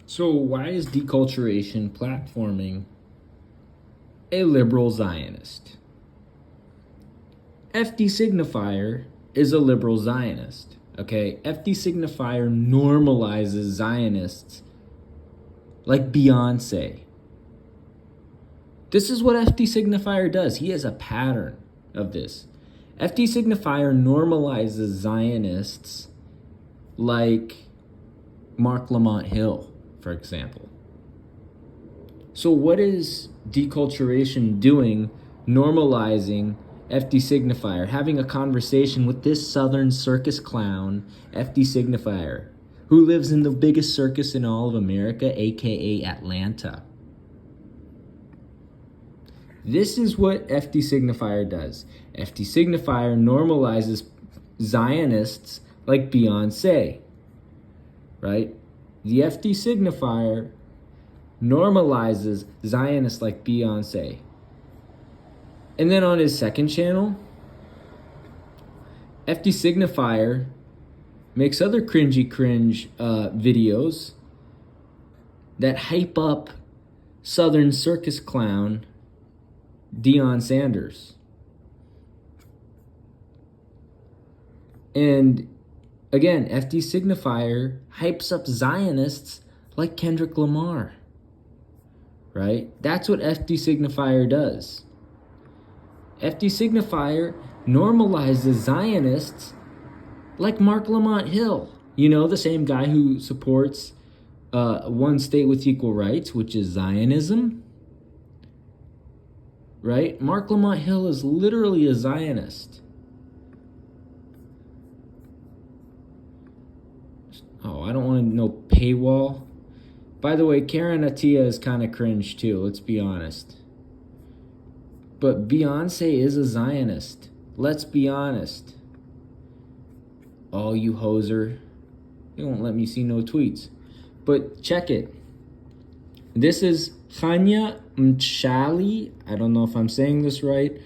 So why is deculturation platforming a liberal Zionist? FD Signifier is a liberal Zionist. Okay, FD Signifier normalizes Zionists like Beyonce. This is what FD Signifier does. He has a pattern of this. FD Signifier normalizes Zionists like Marc Lamont Hill, for example. So what is deculturation doing, normalizing FD Signifier, having a conversation with this southern circus clown, FD Signifier, who lives in the biggest circus in all of America, aka Atlanta? This is what FD Signifier does. FD Signifier normalizes Zionists like Beyonce, right? The FD Signifier normalizes Zionists like Beyonce. And then on his second channel, FD Signifier makes other cringe videos that hype up Southern circus clown Deion Sanders. And again, FD Signifier hypes up Zionists like Kendrick Lamar. Right? That's what FD Signifier does. FD Signifier normalizes Zionists like Marc Lamont Hill. You know, the same guy who supports one state with equal rights, which is Zionism. Right? Marc Lamont Hill is literally a Zionist. Oh, I don't want to know paywall. By the way, Karen Attiah is kind of cringe too, let's be honest. But Beyonce is a Zionist. Let's be honest. Oh, you hoser. You won't let me see no tweets. But check it. This is Chanya Mchali. I don't know if I'm saying this right.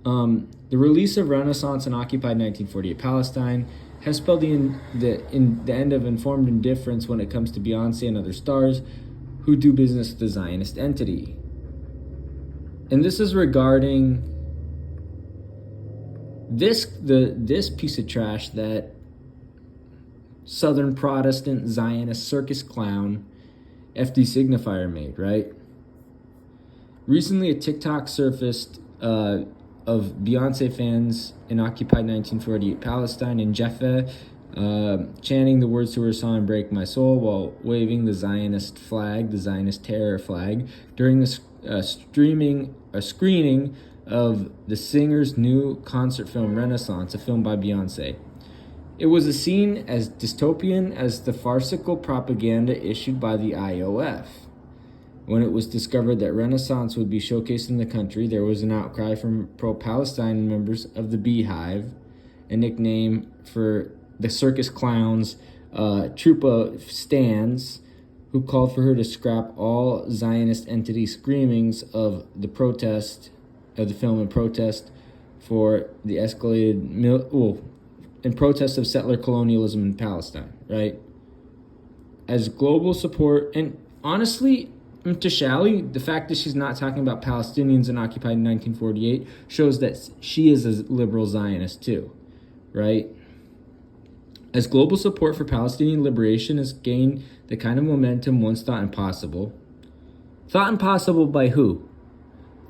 The release of Renaissance in occupied 1948 Palestine has spelled the end of informed indifference when it comes to Beyonce and other stars who do business with the Zionist entity. And this is regarding this piece of trash that Southern Protestant Zionist circus clown FD Signifier made, right? Recently, a TikTok surfaced of Beyonce fans in occupied 1948 Palestine in Jaffa chanting the words to her song "Break My Soul" while waving the Zionist flag, the Zionist terror flag, during the screening of the singer's new concert film Renaissance, a film by Beyonce. It was a scene as dystopian as the farcical propaganda issued by the IOF. When it was discovered that Renaissance would be showcased in the country, there was an outcry from pro-Palestine members of the Beehive, a nickname for the circus clowns, troupe of stands, who called for her to scrap all Zionist entity screamings of the film in protest for the escalated in protest of settler colonialism in Palestine, right? As global support, and honestly, Tashali, the fact that she's not talking about Palestinians in occupied 1948 shows that she is a liberal Zionist too, right? As global support for Palestinian liberation has gained the kind of momentum once thought impossible. Thought impossible by who?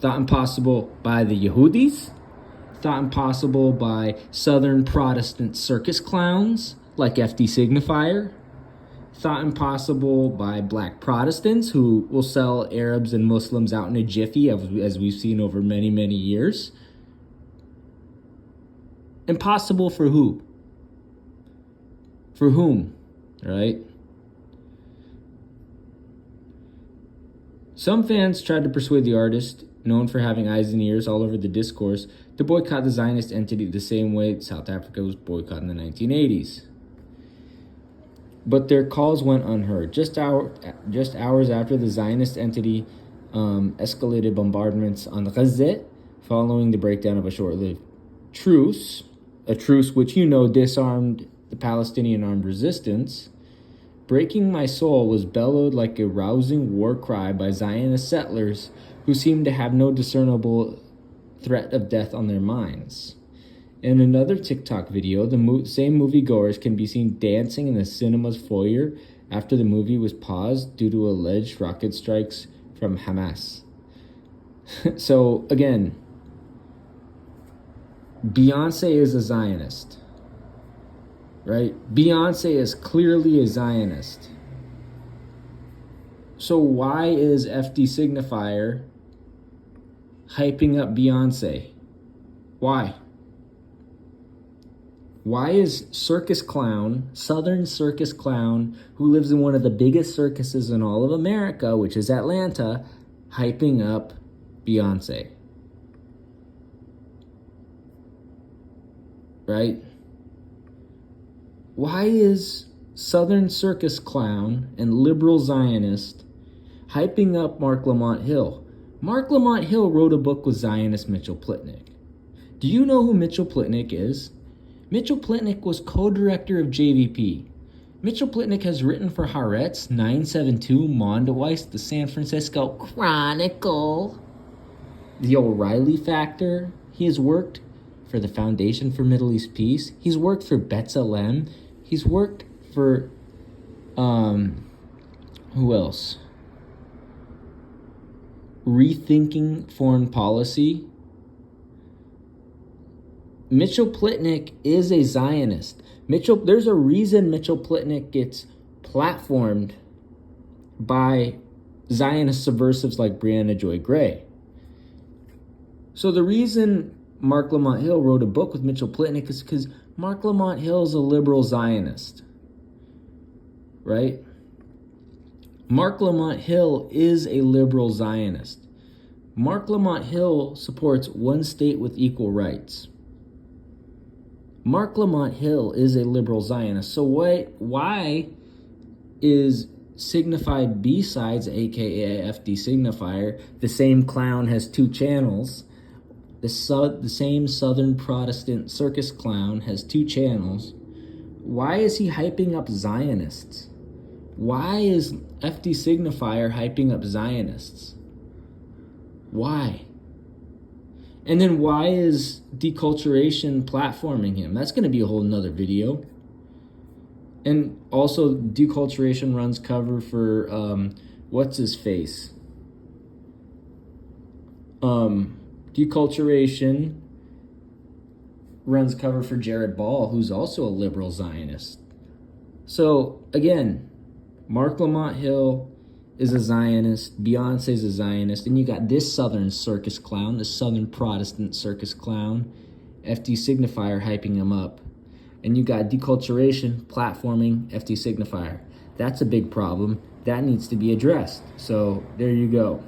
Thought impossible by the Yehudis? Thought impossible by Southern Protestant circus clowns like FD Signifier? Thought impossible by black Protestants who will sell Arabs and Muslims out in a jiffy, as we've seen over many, many years? Impossible for who? For whom, right? Some fans tried to persuade the artist, known for having eyes and ears all over the discourse, to boycott the Zionist entity the same way South Africa was boycotted in the 1980s. But their calls went unheard. Just hours after the Zionist entity escalated bombardments on Gaza, following the breakdown of a short-lived truce, a truce which disarmed the Palestinian armed resistance, Breaking my soul was bellowed like a rousing war cry by Zionist settlers who seemed to have no discernible threat of death on their minds. In another TikTok video, the same moviegoers can be seen dancing in the cinema's foyer after the movie was paused due to alleged rocket strikes from Hamas. So, again, Beyonce is a Zionist, right? Beyonce is clearly a Zionist. So why is FD Signifier hyping up Beyonce? Why? Why is circus clown, Southern circus clown, who lives in one of the biggest circuses in all of America, which is Atlanta, hyping up Beyonce? Right? Why is Southern circus clown and liberal Zionist hyping up Marc Lamont Hill? Marc Lamont Hill wrote a book with Zionist Mitchell Plitnick. Do you know who Mitchell Plitnick is? Mitchell Plitnick was co-director of JVP. Mitchell Plitnick has written for Haaretz, 972, Mondeweiss, the San Francisco Chronicle, the O'Reilly Factor. He has worked for the Foundation for Middle East Peace. He's worked for B'Tselem. He's worked for, who else? Rethinking Foreign Policy. Mitchell Plitnick is a Zionist. There's a reason Mitchell Plitnick gets platformed by Zionist subversives like Brianna Joy Gray. So the reason Marc Lamont Hill wrote a book with Mitchell Plitnick is because Marc Lamont Hill is a liberal Zionist, right? Marc Lamont Hill is a liberal Zionist. Marc Lamont Hill supports one state with equal rights. Marc Lamont Hill is a liberal Zionist. So why is Signified B-Sides, aka FD Signifier, the same clown has two channels? The same Southern Protestant circus clown has two channels. Why is he hyping up Zionists? Why is FD Signifier hyping up Zionists? Why? And then why is Deculturation platforming him? That's going to be a whole nother video. And also, Deculturation runs cover for, what's his face? Deculturation runs cover for Jared Ball, who's also a liberal Zionist. So, again, Marc Lamont Hill is a Zionist, Beyonce's a Zionist, and you got this Southern circus clown, the Southern Protestant circus clown, FD Signifier hyping him up. And you got Deculturation platforming FD Signifier. That's a big problem. That needs to be addressed. So there you go.